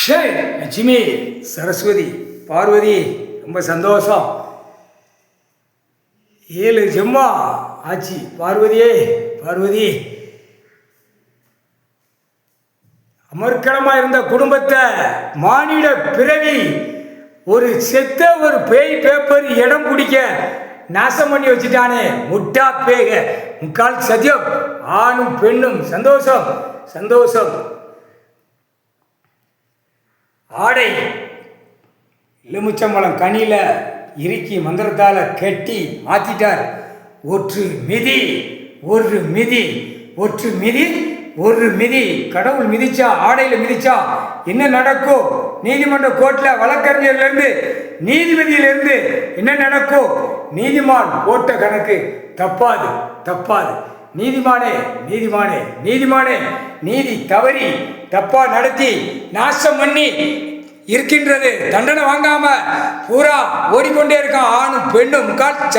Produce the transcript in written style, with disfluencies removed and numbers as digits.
சரி லட்சுமி, சரஸ்வதி, பார்வதி, ரொம்ப சந்தோஷம். 7 ஜென்மா ஆச்சு. பார்வதியே, பார்வதி, அமர்க்களமாக இருந்த குடும்பத்தை மானிட பிறவி ஒரு செத்த ஒரு பேய் பேப்பர் இடம் பிடிக்க நாசம் பண்ணி வச்சுட்டானே. முட்டா பேக, முக்கால் சத்தியம், ஆணும் பெண்ணும் சந்தோஷம் சந்தோஷம். ஆடை எலுமிச்சம்பழம் கனியில் இறுக்கி மந்திரத்தால் கட்டி மாற்றிட்டார். ஒற்று மிதி, ஒரு மிதி, ஒற்று மிதி, ஒரு மிதி. கடவுள் மிதிச்சா, ஆடையில் மிதிச்சா என்ன நடக்கும்? நீதிமன்ற கோர்ட்டில் வழக்கறிஞர்லேருந்து நீதிபதியிலிருந்து என்ன நடக்கும்? நீதிமான் போட்ட கணக்கு தப்பாது தப்பாது. நீதிமானே, நீதிமானே, நீதிமானே, நீதி தவறி தப்பா நடத்தி நாசம் பண்ணி இருக்கின்றது. தண்டனை வாங்காம பூரா ஓடிக்கொண்டே இருக்கான். ஆணும் பெண்ணும் முக்கால்